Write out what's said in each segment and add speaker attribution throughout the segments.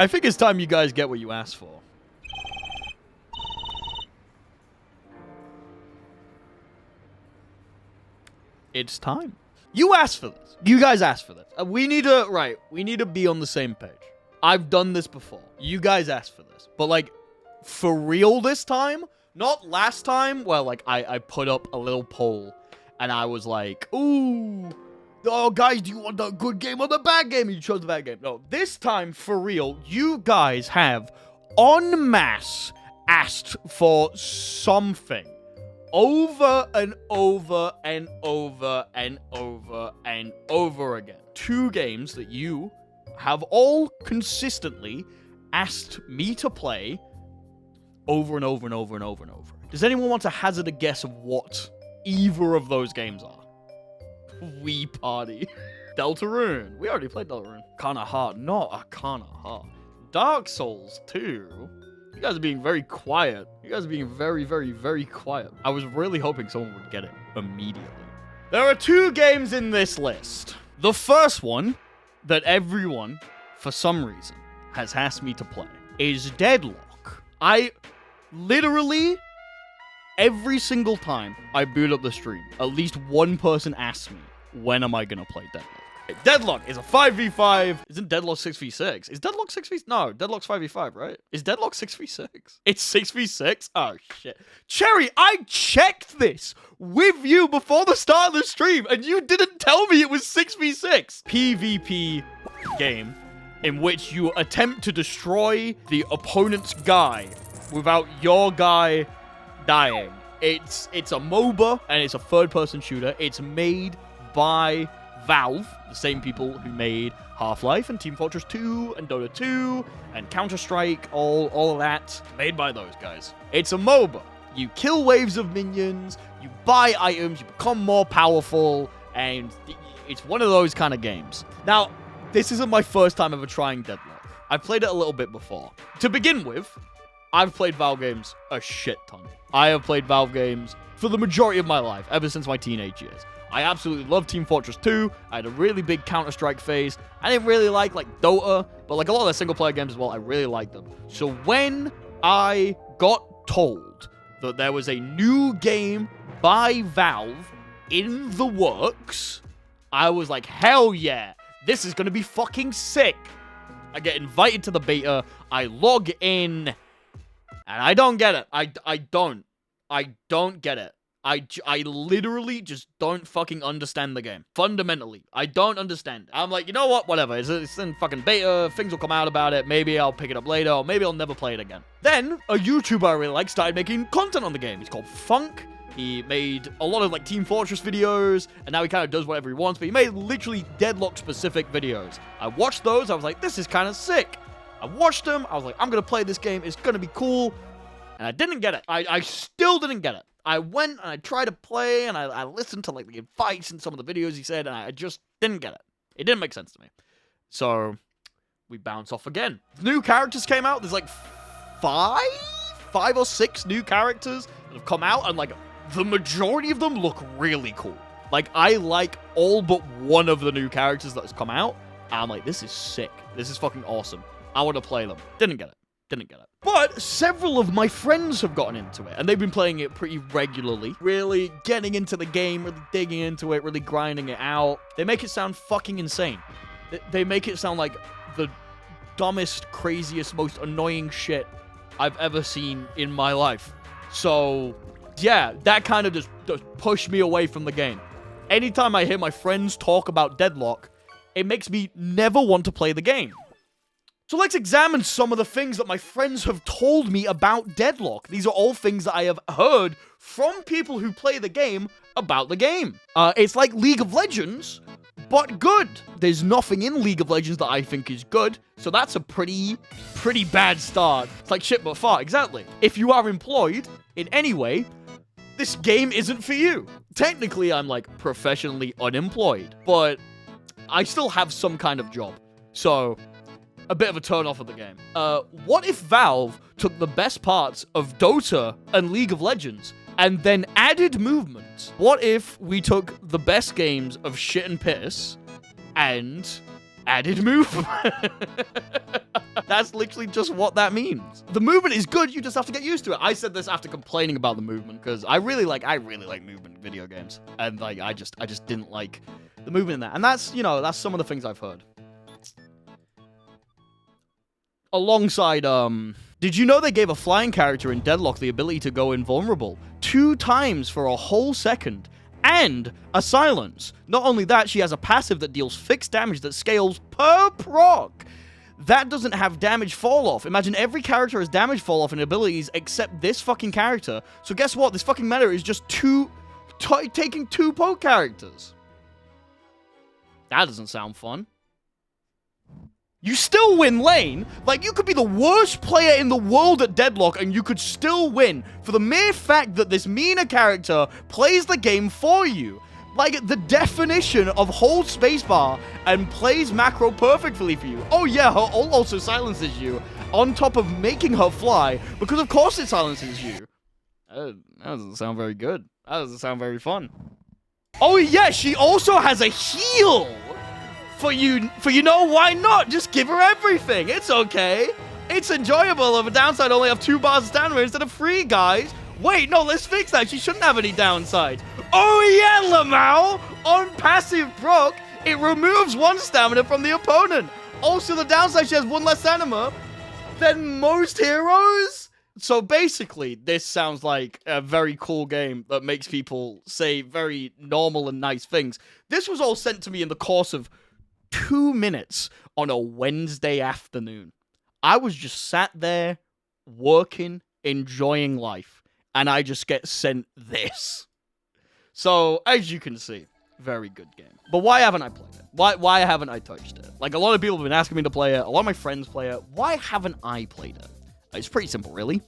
Speaker 1: I think it's time you guys get what you asked for. It's time. You asked for this. You guys asked for this. We need to be on the same page. I've done this before. You guys asked for this. But, like, for real this time? Not last time, where, like, I put up a little poll, and I was like, ooh, oh, guys, do you want the good game or the bad game? And you chose the bad game. No, this time, for real, you guys have en masse asked for something. Over and over and over and over and over again. 2 games that you have all consistently asked me to play over and over and over and over and over. Does anyone want to hazard a guess of what either of those games are? Wii Party. Deltarune. We already played Deltarune. Arcana Heart. Not Arcana Heart. Dark Souls 2. You guys are being very quiet. You guys are being very, very, very quiet. I was really hoping someone would get it immediately. There are 2 games in this list. The first one that everyone, for some reason, has asked me to play is Deadlock. I literally, every single time I boot up the stream, at least one person asks me, when am I going to play Deadlock? Deadlock is a 5v5. Isn't Deadlock 6v6? Is Deadlock 6v... No, Deadlock's 5v5, right? Is Deadlock 6v6? It's 6v6? Oh, shit. Cherry, I checked this with you before the start of the stream, and you didn't tell me it was 6v6. PvP game in which you attempt to destroy the opponent's guy without your guy dying. It's a MOBA, and it's a third-person shooter. It's made by Valve, the same people who made Half-Life and Team Fortress 2 and Dota 2 and Counter-Strike, all of that, made by those guys. It's a MOBA. You kill waves of minions, you buy items, you become more powerful, and it's one of those kind of games. Now, this isn't my first time ever trying Deadlock. I've played it a little bit before. To begin with, I've played Valve games a shit ton. I have played Valve games for the majority of my life, ever since my teenage years. I absolutely love Team Fortress 2. I had a really big Counter-Strike phase. I didn't really like Dota, but like a lot of the single-player games as well, I really liked them. So when I got told that there was a new game by Valve in the works, I was like, hell yeah, this is going to be fucking sick. I get invited to the beta, I log in, and I don't get it. I don't get it. I literally just don't fucking understand the game. Fundamentally, I don't understand. I'm like, you know what? Whatever. It's in fucking beta. Things will come out about it. Maybe I'll pick it up later, or maybe I'll never play it again. Then, a YouTuber I really like started making content on the game. He's called Funk. He made a lot of, like, Team Fortress videos, and now he kind of does whatever he wants, but he made literally Deadlock-specific videos. I watched those. I was like, this is kind of sick. I watched them. I was like, I'm going to play this game. It's going to be cool. And I didn't get it. I still didn't get it. I went and I tried to play, and I listened to, like, the advice and some of the videos he said, and I just didn't get it. It didn't make sense to me. So, we bounce off again. New characters came out. There's, like, five or six new characters that have come out, and, like, the majority of them look really cool. Like, I like all but one of the new characters that has come out, and I'm like, this is sick. This is fucking awesome. I want to play them. Didn't get it. But several of my friends have gotten into it, and they've been playing it pretty regularly. Really getting into the game, really digging into it, really grinding it out. They make it sound fucking insane. They make it sound like the dumbest, craziest, most annoying shit I've ever seen in my life. So, yeah, that kind of just pushed me away from the game. Anytime I hear my friends talk about Deadlock, it makes me never want to play the game. So let's examine some of the things that my friends have told me about Deadlock. These are all things that I have heard from people who play the game about the game. It's like League of Legends, but good. There's nothing in League of Legends that I think is good, so that's a pretty bad start. It's like shit but far, exactly. If you are employed in any way, this game isn't for you. Technically, I'm like professionally unemployed, but I still have some kind of job. So, a bit of a turn off of the game. What if Valve took the best parts of Dota and League of Legends and then added movement? What if we took the best games of shit and piss and added movement. That's literally just what that means. The movement is good, you just have to get used to it. I said this after complaining about the movement, because I really like movement in video games. And like I just didn't like the movement in that. And that's, you know, that's some of the things I've heard. Alongside, did you know they gave a flying character in Deadlock the ability to go invulnerable 2 times for a whole second? And a silence. Not only that, she has a passive that deals fixed damage that scales per proc. That doesn't have damage fall off. Imagine every character has damage fall off in abilities except this fucking character. So guess what? This fucking meta is just taking 2 poke characters. That doesn't sound fun. You still win lane. Like, you could be the worst player in the world at Deadlock and you could still win for the mere fact that this Mina character plays the game for you. Like, the definition of hold spacebar and plays macro perfectly for you. Oh yeah, her ult also silences you on top of making her fly, because of course it silences you. That doesn't sound very good. That doesn't sound very fun. Oh yeah, she also has a heal. For you know, why not? Just give her everything. It's okay. It's enjoyable if a downside only have 2 bars of stamina instead of 3, guys. Wait, no, let's fix that. She shouldn't have any downsides. Oh yeah, Lamau! On passive proc, it removes 1 stamina from the opponent. Also, the downside, she has 1 less stamina than most heroes. So basically, this sounds like a very cool game that makes people say very normal and nice things. This was all sent to me in the course of 2 minutes on a Wednesday afternoon. I was just sat there, working, enjoying life, and I just get sent this. So, as you can see, very good game. But why haven't I played it? Why haven't I touched it? Like, a lot of people have been asking me to play it. A lot of my friends play it. Why haven't I played it? It's pretty simple, really.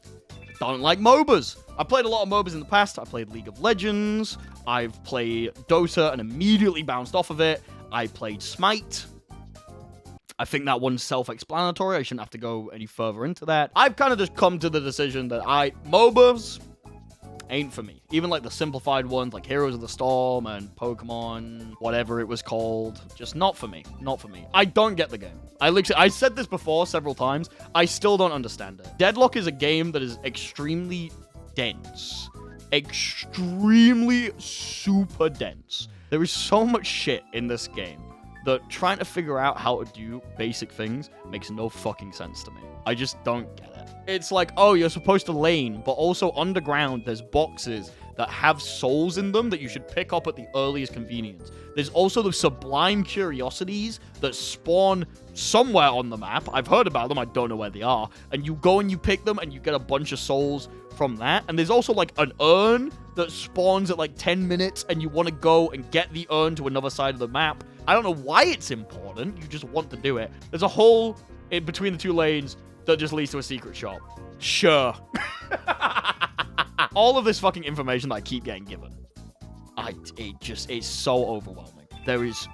Speaker 1: Don't like MOBAs. I played a lot of MOBAs in the past. I played League of Legends. I've played Dota and immediately bounced off of it. I played Smite. I think that one's self-explanatory. I shouldn't have to go any further into that. I've kind of just come to the decision that MOBAs ain't for me. Even like the simplified ones like Heroes of the Storm and Pokemon, whatever it was called. Just not for me. Not for me. I don't get the game. I said this before several times. I still don't understand it. Deadlock is a game that is extremely dense. Extremely super dense. There is so much shit in this game that trying to figure out how to do basic things makes no fucking sense to me. I just don't get it. It's like, oh, you're supposed to lane, but also underground there's boxes that have souls in them that you should pick up at the earliest convenience. There's also the sublime curiosities that spawn somewhere on the map. I've heard about them, I don't know where they are. And you go and you pick them and you get a bunch of souls from that. And there's also like an urn that spawns at like 10 minutes and you want to go and get the urn to another side of the map. I don't know why it's important, you just want to do it. There's a hole in between the 2 lanes that just leads to a secret shop. Sure. All of this fucking information that I keep getting given, it's so overwhelming. There is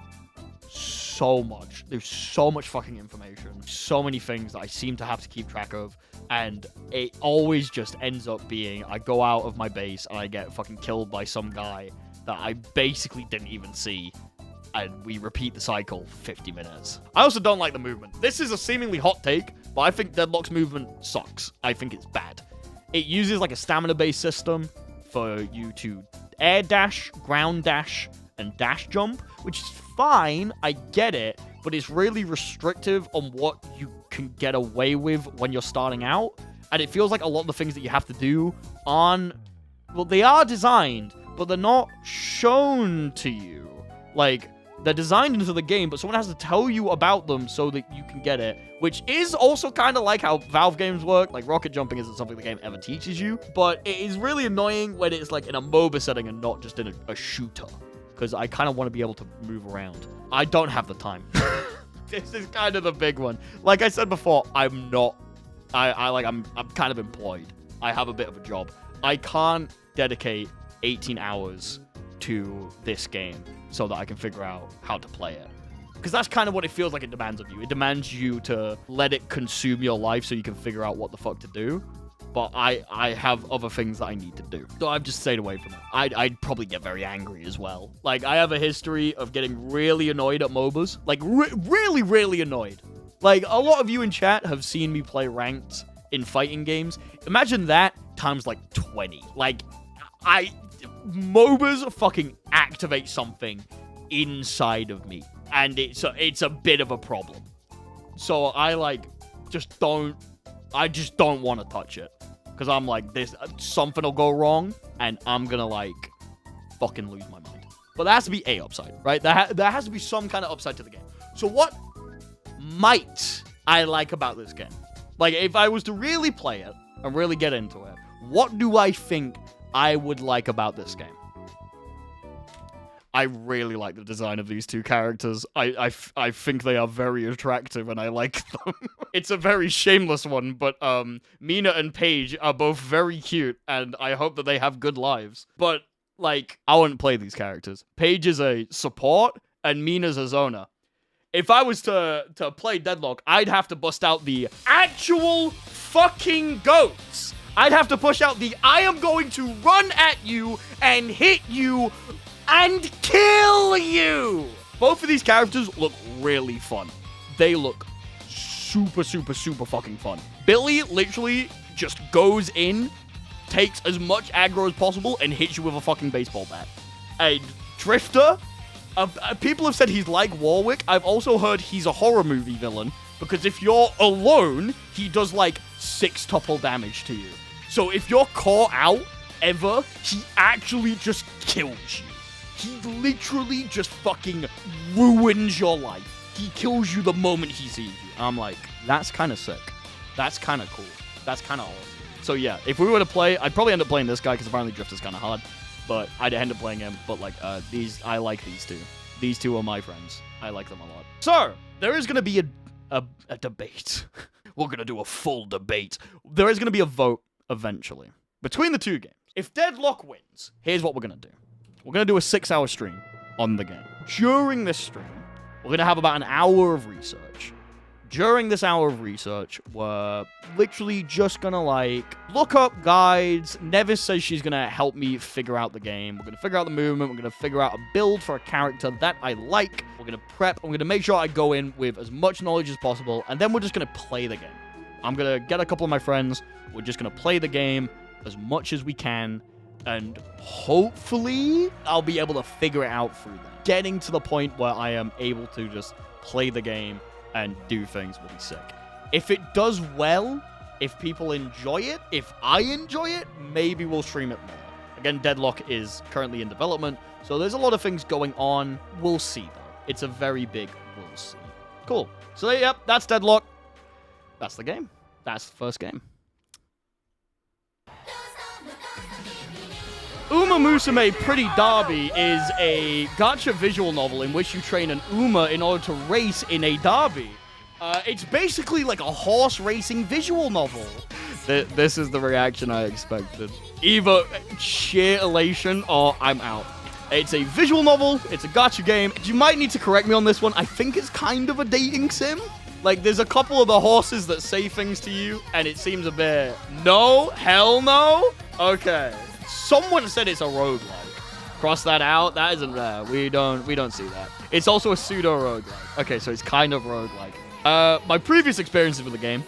Speaker 1: so much. There's so much fucking information. So many things that I seem to have to keep track of. And it always just ends up being, I go out of my base and I get fucking killed by some guy that I basically didn't even see. And we repeat the cycle for 50 minutes. I also don't like the movement. This is a seemingly hot take, but I think Deadlock's movement sucks. I think it's bad. It uses like a stamina-based system for you to air dash, ground dash, and dash jump, which is fine. I get it, but it's really restrictive on what you can get away with when you're starting out. And it feels like a lot of the things that you have to do well, they are designed, but they're not shown to you. Like, they're designed into the game, but someone has to tell you about them so that you can get it, which is also kind of like how Valve games work. Like, rocket jumping isn't something the game ever teaches you, but it is really annoying when it's like in a MOBA setting and not just in a shooter, because I kind of want to be able to move around. I don't have the time. This is kind of the big one. Like I said before, I'm kind of employed. I have a bit of a job. I can't dedicate 18 hours to this game so that I can figure out how to play it. Because that's kind of what it feels like it demands of you. It demands you to let it consume your life so you can figure out what the fuck to do. but I have other things that I need to do. So I've just stayed away from it. I'd probably get very angry as well. Like, I have a history of getting really annoyed at MOBAs. Like, really, really annoyed. Like, a lot of you in chat have seen me play ranked in fighting games. Imagine that times, like, 20. Like, MOBAs fucking activate something inside of me. And it's a bit of a problem. So I just don't want to touch it. Because I'm like, something will go wrong, and I'm gonna fucking lose my mind. But there has to be a upside, right? There has to be some kind of upside to the game. So what might I like about this game? Like, if I was to really play it and really get into it, what do I think I would like about this game? I really like the design of these two characters. I think they are very attractive, and I like them. It's a very shameless one, but Mina and Paige are both very cute, and I hope that they have good lives. But, I wouldn't play these characters. Paige is a support, and Mina's a zoner. If I was to play Deadlock, I'd have to bust out the actual fucking goats. I'd have to push out the I am going to run at you and hit you and kill you! Both of these characters look really fun. They look super, super, super fucking fun. Billy literally just goes in, takes as much aggro as possible, and hits you with a fucking baseball bat. And Drifter, people have said he's like Warwick. I've also heard he's a horror movie villain, because if you're alone, he does 6 tuple damage to you. So if you're caught out ever, he actually just kills you. He literally just fucking ruins your life. He kills you the moment he sees you. I'm like, that's kind of sick. That's kind of cool. That's kind of awesome. So yeah, if we were to play, I'd probably end up playing this guy because apparently Drifter's kind of hard. But I'd end up playing him. But I like these two. These two are my friends. I like them a lot. So, there is going to be a debate. We're going to do a full debate. There is going to be a vote eventually between the two games. If Deadlock wins, here's what we're going to do. We're going to do a 6-hour stream on the game. During this stream, we're going to have about an hour of research. During this hour of research, we're literally just going to, look up guides. Nevis says she's going to help me figure out the game. We're going to figure out the movement. We're going to figure out a build for a character that I like. We're going to prep. I'm going to make sure I go in with as much knowledge as possible. And then we're just going to play the game. I'm going to get a couple of my friends. We're just going to play the game as much as we can. And hopefully, I'll be able to figure it out through that. Getting to the point where I am able to just play the game and do things will be sick. If it does well, if people enjoy it, if I enjoy it, maybe we'll stream it more. Again, Deadlock is currently in development, so there's a lot of things going on. We'll see, though. It's a very big we'll see. Cool. So, yep, that's Deadlock. That's the game. That's the first game. Uma Musume Pretty Derby is a gacha visual novel in which you train an Uma in order to race in a derby. It's basically like a horse racing visual novel. This is the reaction I expected. Either sheer elation or I'm out. It's a visual novel. It's a gacha game. You might need to correct me on this one. I think it's kind of a dating sim. There's a couple of the horses that say things to you, and it seems a bit... No? Hell no? Okay. Someone said it's a roguelike. Cross that out. That isn't there. We don't see that. It's also a pseudo-roguelike. Okay, so it's kind of roguelike. My previous experiences with the game,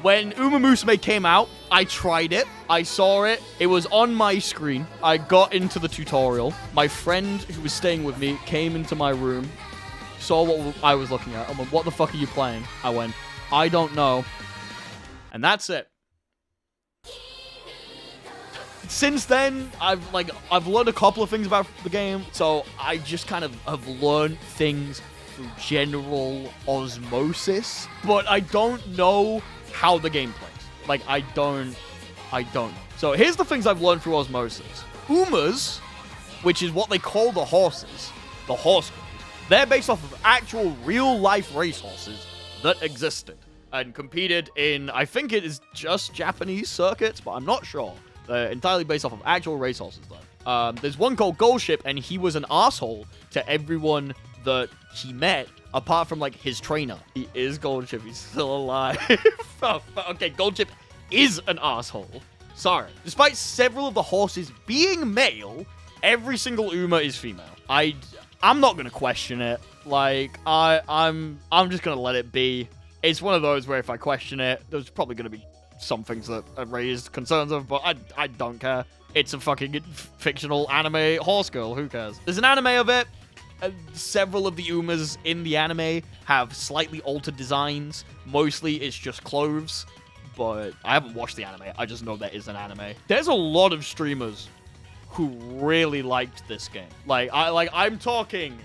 Speaker 1: when Uma Musume came out, I tried it. I saw it. It was on my screen. I got into the tutorial. My friend who was staying with me came into my room, saw what I was looking at. I went, what the fuck are you playing? I went, I don't know. And that's it. Since then, I've learned a couple of things about the game, so I just kind of have learned things through general osmosis, but I don't know how the game plays. I don't. So here's the things I've learned through osmosis. Umas, which is what they call the horses, the horse girls, they're based off of actual real-life racehorses that existed and competed in, I think it is just Japanese circuits, but I'm not sure. They're entirely based off of actual racehorses, though. There's one called Goldship, and he was an asshole to everyone that he met, apart from, his trainer. He is Goldship. He's still alive. Okay, Goldship is an asshole. Sorry. Despite several of the horses being male, every single Uma is female. I'm not gonna question it. Like, I'm just gonna let it be. It's one of those where if I question it, there's probably gonna be some things that are raised concerns of, but I don't care. It's a fucking fictional anime horse girl. Who cares? There's an anime of it. Several of the Umas in the anime have slightly altered designs. Mostly it's just clothes, but I haven't watched the anime. I just know there is an anime. There's a lot of streamers who really liked this game. I'm talking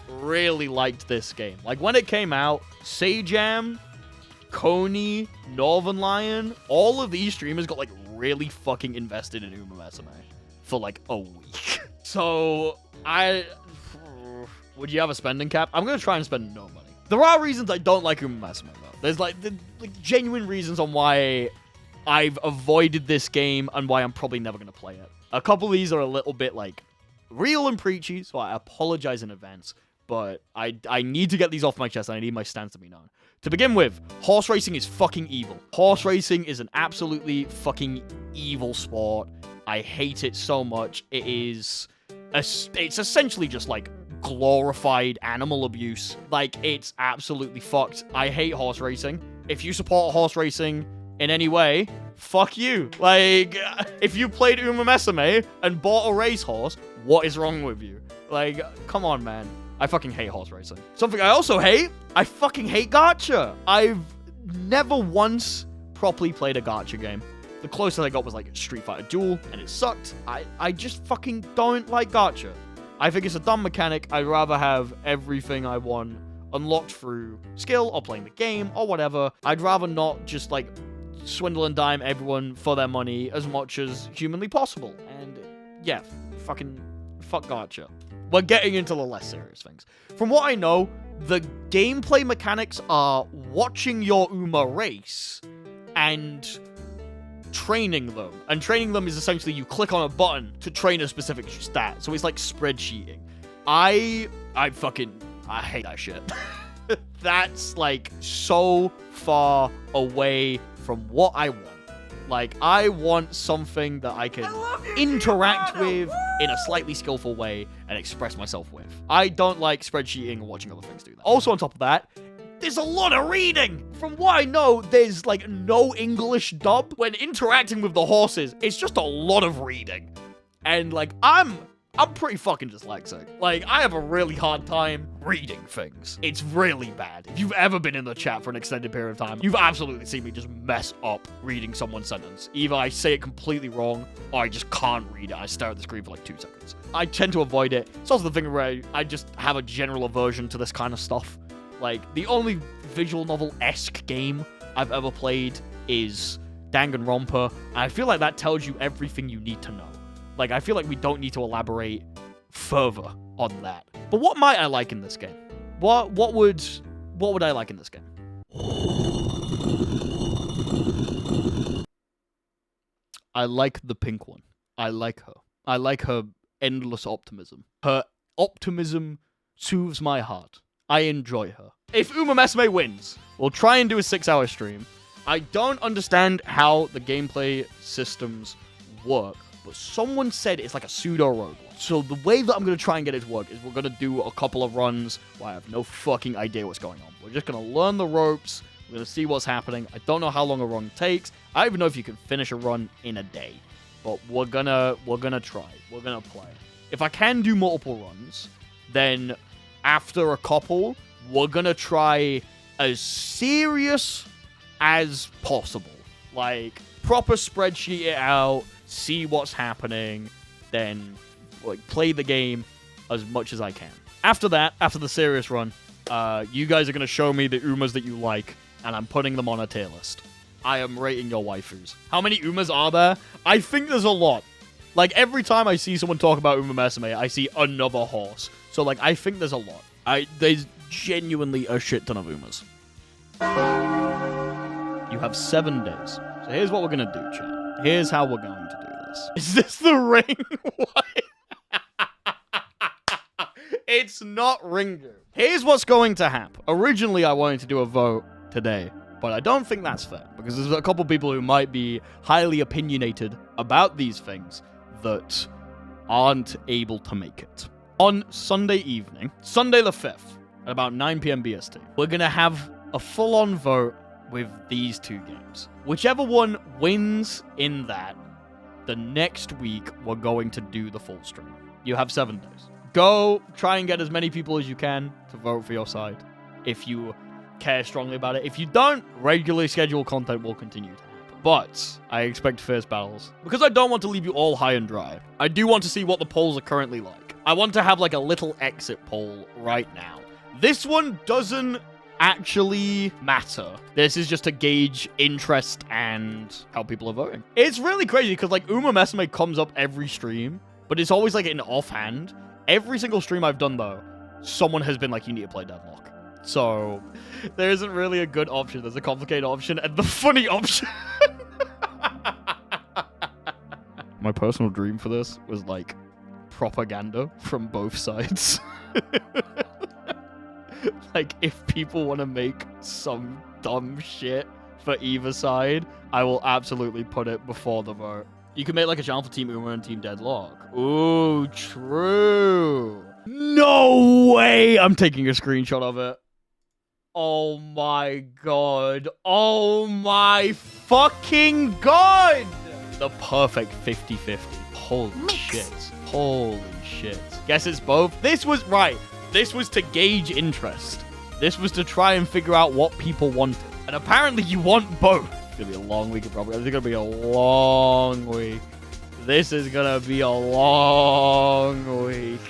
Speaker 1: really liked this game. Like, when it came out, Sajam, Coney, Northern Lion, all of these streamers got, like, really fucking invested in Uma Musume for, like, a week. So, would you have a spending cap? I'm gonna try and spend no money. There are reasons I don't like Uma Musume, though. There's, like, genuine reasons on why I've avoided this game and why I'm probably never gonna play it. A couple of these are a little bit, like, real and preachy, so I apologize in advance. But I need to get these off my chest, and I need my stance to be known. To begin with, horse racing is fucking evil. Horse racing is an absolutely fucking evil sport. I hate it so much. It's essentially just, like, glorified animal abuse. Like, it's absolutely fucked. I hate horse racing. If you support horse racing in any way, fuck you. Like, if you played Uma Musume and bought a racehorse, what is wrong with you? Like, come on, man. I fucking hate horse racing. Something I also hate, I fucking hate gacha. I've never once properly played a gacha game. The closest I got was like Street Fighter Duel, and it sucked. I just fucking don't like gacha. I think it's a dumb mechanic. I'd rather have everything I want unlocked through skill or playing the game or whatever. I'd rather not just like swindle and dime everyone for their money as much as humanly possible. And yeah, fuck gacha. We're getting into the less serious things. From what I know, the gameplay mechanics are watching your Uma race and training them. And training them is essentially you click on a button to train a specific stat. So it's like spreadsheeting. I hate that shit. That's like so far away from what I want. Like, I want something that I can interact with in a slightly skillful way and express myself with. I don't like spreadsheeting and watching other things do that. Also, on top of that, there's a lot of reading. From what I know, there's, like, no English dub. When interacting with the horses, it's just a lot of reading. And, like, I'm pretty fucking dyslexic. Like, I have a really hard time reading things. It's really bad. If you've ever been in the chat for an extended period of time, you've absolutely seen me just mess up reading someone's sentence. Either I say it completely wrong, or I just can't read it. I stare at the screen for like 2 seconds. I tend to avoid it. It's also the thing where I just have a general aversion to this kind of stuff. Like, the only visual novel-esque game I've ever played is Danganronpa, and I feel like that tells you everything you need to know. Like, I feel like we don't need to elaborate further on that. But what might I like in this game? What would I like in this game? I like the pink one. I like her. I like her endless optimism. Her optimism soothes my heart. I enjoy her. If Uma Musume wins, we'll try and do a 6-hour stream. I don't understand how the gameplay systems work, but someone said it's like a pseudo-roguelike. So the way that I'm going to try and get it to work is we're going to do a couple of runs where I have no fucking idea what's going on. We're just going to learn the ropes. We're going to see what's happening. I don't know how long a run takes. I don't even know if you can finish a run in a day. But we're gonna try. We're going to play. If I can do multiple runs, then after a couple, we're going to try as serious as possible. Like, proper spreadsheet it out, see what's happening, then like play the game as much as I can. After that, after the serious run, you guys are going to show me the Umas that you like, and I'm putting them on a tier list. I am rating your waifus. How many Umas are there? I think there's a lot. Like, every time I see someone talk about Uma Musume, I see another horse. So, like, I think there's a lot. There's genuinely a shit ton of Umas. You have 7 days. So here's what we're going to do, chat. Here's how we're going to do this. Is this the ring? What? It's not Ringo. Here's what's going to happen. Originally, I wanted to do a vote today, But I don't think that's fair, because there's a couple people who might be highly opinionated about these things that aren't able to make it. On Sunday evening, Sunday the 5th, at about 9 p.m. BST, we're going to have a full-on vote with these two games. Whichever one wins in that, the next week, we're going to do the full stream. You have 7 days. Go try and get as many people as you can to vote for your side, if you care strongly about it. If you don't, regularly scheduled content will continue to happen. But I expect fierce battles. Because I don't want to leave you all high and dry, I do want to see what the polls are currently like. I want to have like a little exit poll right now. This one doesn't actually matter. This is just to gauge interest and how people are voting. It's really crazy because like Uma Musume comes up every stream, but it's always like an offhand. Every single stream I've done though, someone has been like, you need to play Deadlock. So there isn't really a good option. There's a complicated option and the funny option. My personal dream for this was like propaganda from both sides. Like, if people want to make some dumb shit for either side, I will absolutely put it before the vote. You can make, like, a channel for Team Uma and Team Deadlock. Ooh, true. No way! I'm taking a screenshot of it. Oh my god. Oh my fucking god! The perfect 50-50. Holy shit. Holy shit. Guess it's both. This was, right. This was to gauge interest. This was to try and figure out what people wanted. And apparently you want both. It's going to be a long week. It's going to be a long week. This is going to be a long week.